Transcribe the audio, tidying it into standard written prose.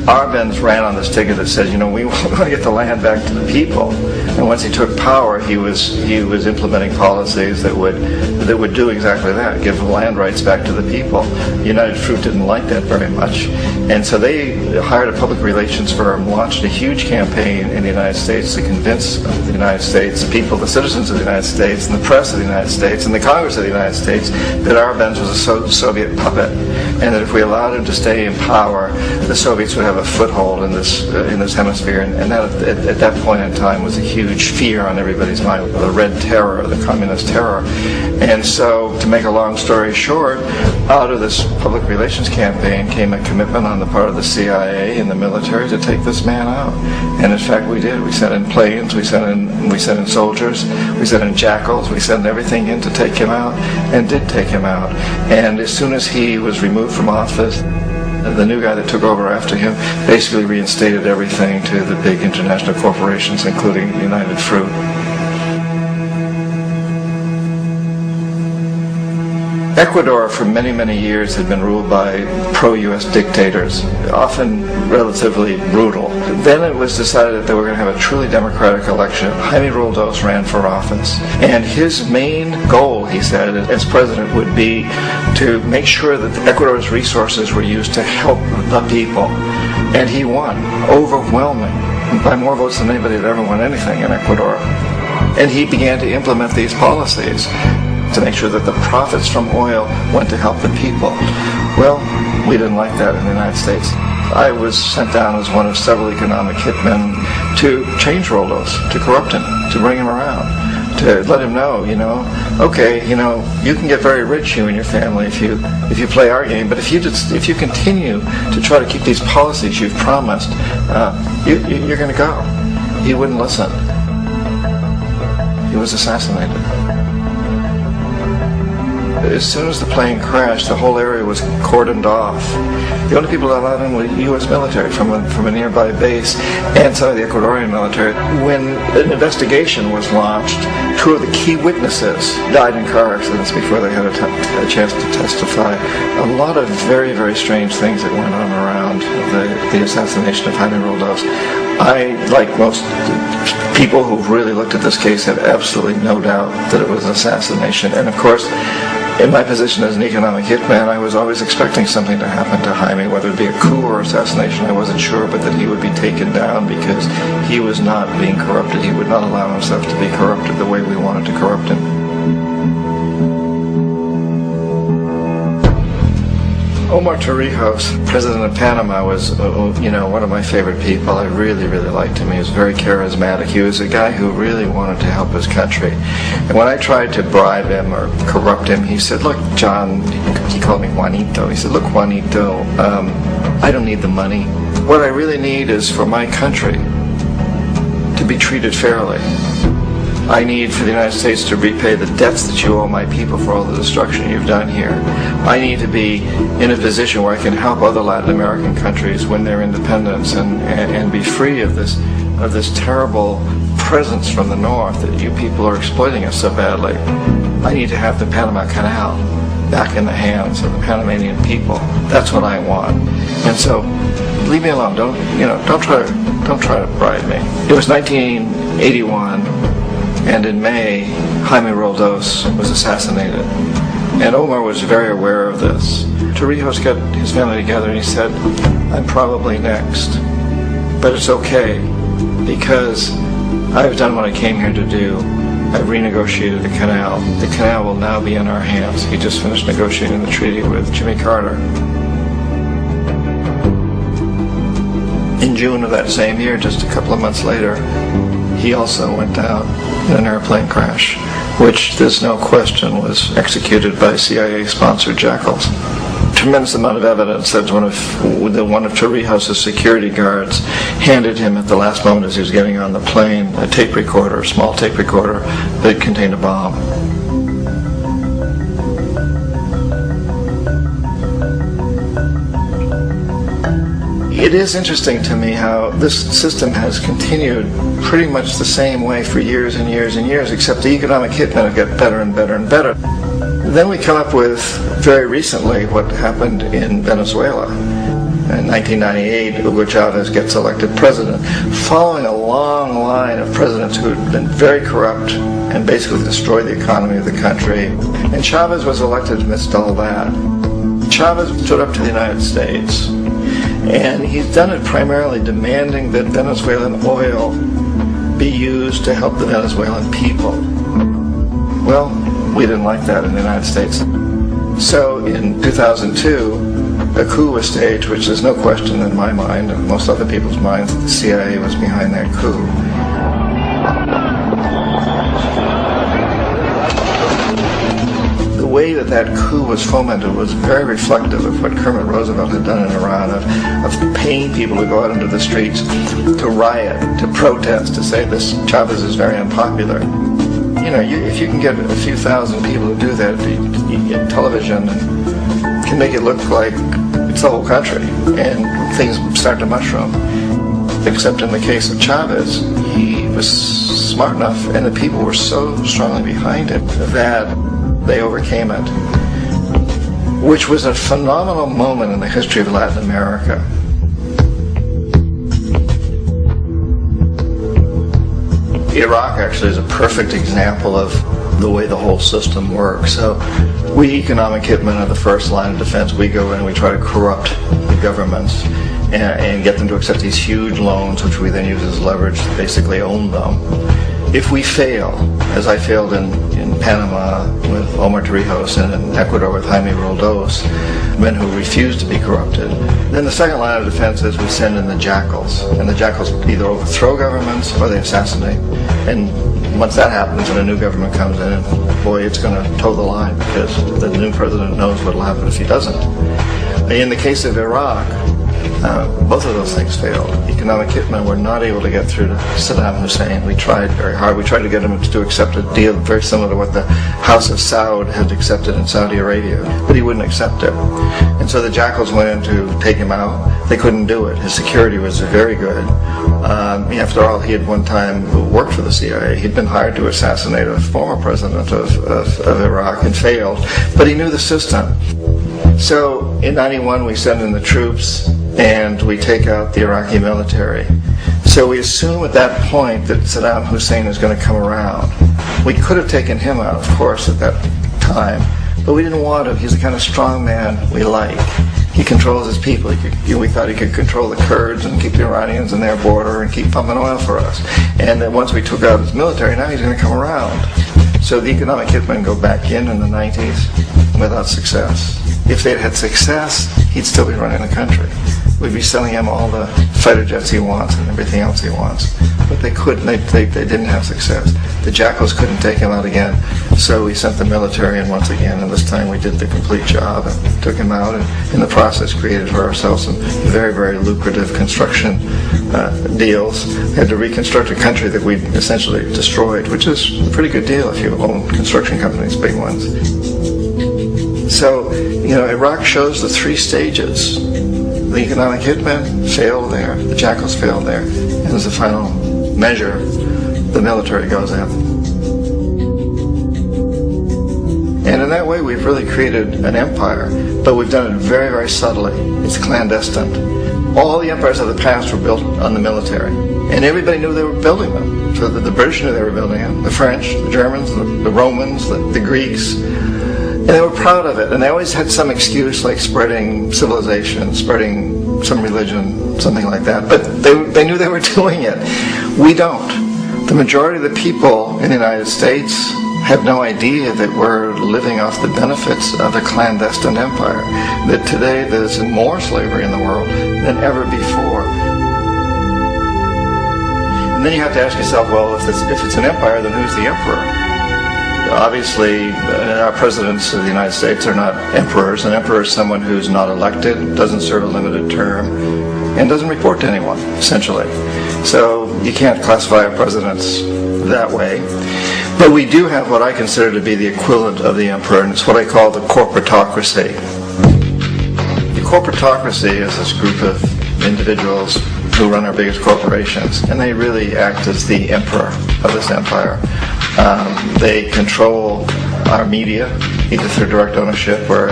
Our Benz ran on this ticket that said, we want to get the land back to the people. And once he took power, he was implementing policies that would do exactly that, give the land rights back to the people. United Fruit didn't like that very much. And so they hired a public relations firm, launched a huge campaign in the United States to convince the United States, people, the citizens of the United States, and the press of the United States, and the Congress of the United States, that our Benz was a Soviet puppet, and that if we allowed him to stay in power, the Soviets would have a foothold in this hemisphere, and that at that point in time was a huge fear on everybody's mind, the Red Terror, the Communist Terror. And so, to make a long story short, out of this public relations campaign came a commitment on the part of the CIA and the military to take this man out. And in fact, we did. We sent in planes, we sent in soldiers, we sent in jackals, we sent everything in to take him out, and did take him out. And as soon as he was removed from office, the new guy that took over after him basically reinstated everything to the big international corporations, including United Fruit. Ecuador for many, many years had been ruled by pro-U.S. dictators, often relatively brutal. Then it was decided that they were going to have a truly democratic election. Jaime Roldos ran for office, and his main goal, he said, as president would be to make sure that Ecuador's resources were used to help the people. And he won, overwhelming, by more votes than anybody had ever won anything in Ecuador. And he began to implement these policies to make sure that the profits from oil went to help the people. Well, we didn't like that in the United States. I was sent down as one of several economic hitmen to change Roldos, to corrupt him, to bring him around, to let him know, okay, you can get very rich, you and your family, if you play our game, but if you continue to try to keep these policies you've promised, you're going to go. He wouldn't listen. He was assassinated. As soon as the plane crashed, the whole area was cordoned off. The only people that allowed in were U.S. military from a nearby base and some of the Ecuadorian military. When an investigation was launched, two of the key witnesses died in car accidents before they had a chance to testify. A lot of very, very strange things that went on around the assassination of Jaime Roldos. I, like most people who've really looked at this case, have absolutely no doubt that it was an assassination. And of course, in my position as an economic hitman, I was always expecting something to happen to Jaime, whether it be a coup or assassination, I wasn't sure, but that he would be taken down because he was not being corrupted. He would not allow himself to be corrupted the way we wanted to corrupt him. Omar Torrijos, president of Panama, was, one of my favorite people. I really, really liked him. He was very charismatic. He was a guy who really wanted to help his country. And when I tried to bribe him or corrupt him, he said, look, John, he called me Juanito. He said, look, Juanito, I don't need the money. What I really need is for my country to be treated fairly. I need for the United States to repay the debts that you owe my people for all the destruction you've done here. I need to be in a position where I can help other Latin American countries win their independence and be free of this terrible presence from the north that you people are exploiting us so badly. I need to have the Panama Canal back in the hands of the Panamanian people. That's what I want. And so, leave me alone. Don't try to bribe me. It was 1981. And in May, Jaime Roldos was assassinated. And Omar was very aware of this. Torrijos got his family together and he said, I'm probably next. But it's okay, because I've done what I came here to do. I've renegotiated the canal. The canal will now be in our hands. He just finished negotiating the treaty with Jimmy Carter. In June of that same year, just a couple of months later, he also went down in an airplane crash, which, there's no question, was executed by CIA-sponsored jackals. Tremendous amount of evidence that one of Torrijos' security guards handed him at the last moment as he was getting on the plane a tape recorder, a small tape recorder that contained a bomb. It is interesting to me how this system has continued pretty much the same way for years and years and years, except the economic hitmen have got better and better and better. Then we come up with, very recently, what happened in Venezuela. In 1998, Hugo Chavez gets elected president, following a long line of presidents who had been very corrupt and basically destroyed the economy of the country. And Chavez was elected amidst all that. Chavez stood up to the United States, and he's done it primarily demanding that Venezuelan oil be used to help the Venezuelan people. Well, we didn't like that in the United States. So in 2002, a coup was staged, which there's no question in my mind, and most other people's minds, that the CIA was behind that coup. The way that coup was fomented was very reflective of what Kermit Roosevelt had done in Iran, of paying people to go out into the streets, to riot, to protest, to say this Chavez is very unpopular. You know, if you can get a few thousand people to do that, you get television and can make it look like it's the whole country, and things start to mushroom. Except in the case of Chavez, he was smart enough, and the people were so strongly behind it that they overcame it, which was a phenomenal moment in the history of Latin America. Iraq actually is a perfect example of the way the whole system works. So we economic hitmen are the first line of defense. We go in and we try to corrupt the governments and get them to accept these huge loans, which we then use as leverage to basically own them. If we fail, as I failed in Panama with Omar Torrijos and in Ecuador with Jaime Roldos, men who refused to be corrupted, then the second line of defense is we send in the jackals. And the jackals either overthrow governments or they assassinate. And once that happens and a new government comes in, boy, it's going to toe the line, because the new president knows what will happen if he doesn't. In the case of Iraq, both of those things failed. Economic hitmen were not able to get through to Saddam Hussein. We tried very hard. We tried to get him to accept a deal very similar to what the House of Saud had accepted in Saudi Arabia, but he wouldn't accept it. And so the jackals went in to take him out. They couldn't do it. His security was very good. After all, he had one time worked for the CIA. He'd been hired to assassinate a former president of Iraq and failed, but he knew the system. So in 91 we send in the troops and we take out the Iraqi military. So we assume at that point that Saddam Hussein is going to come around. We could have taken him out, of course, at that time, but we didn't want him. He's the kind of strong man we like. He controls his people. We thought he could control the Kurds and keep the Iranians in their border and keep pumping oil for us. And then once we took out his military, now he's going to come around. So the economic hitmen go back in the 90s without success. If they'd had success, he'd still be running the country. We'd be selling him all the fighter jets he wants and everything else he wants. But they couldn't. They didn't have success. The jackals couldn't take him out again. So we sent the military in once again, and this time we did the complete job and took him out, and in the process created for ourselves some very, very lucrative construction deals. We had to reconstruct a country that we'd essentially destroyed, which is a pretty good deal if you own construction companies, big ones. So, Iraq shows the three stages. The economic hitmen failed there, the jackals failed there, and as a final measure, the military goes in. And in that way, we've really created an empire, but we've done it very, very subtly. It's clandestine. All the empires of the past were built on the military, and everybody knew they were building them. So the British knew they were building them, the French, the Germans, the Romans, the Greeks. And they were proud of it, and they always had some excuse, like spreading civilization, spreading some religion, something like that. But they knew they were doing it. We don't. The majority of the people in the United States have no idea that we're living off the benefits of a clandestine empire. That today there's more slavery in the world than ever before. And then you have to ask yourself, well, if it's an empire, then who's the emperor? Obviously, our presidents of the United States are not emperors. An emperor is someone who's not elected, doesn't serve a limited term, and doesn't report to anyone, essentially. So you can't classify our presidents that way. But we do have what I consider to be the equivalent of the emperor, and it's what I call the corporatocracy. The corporatocracy is this group of individuals who run our biggest corporations, and they really act as the emperor of this empire. They control our media, either through direct ownership or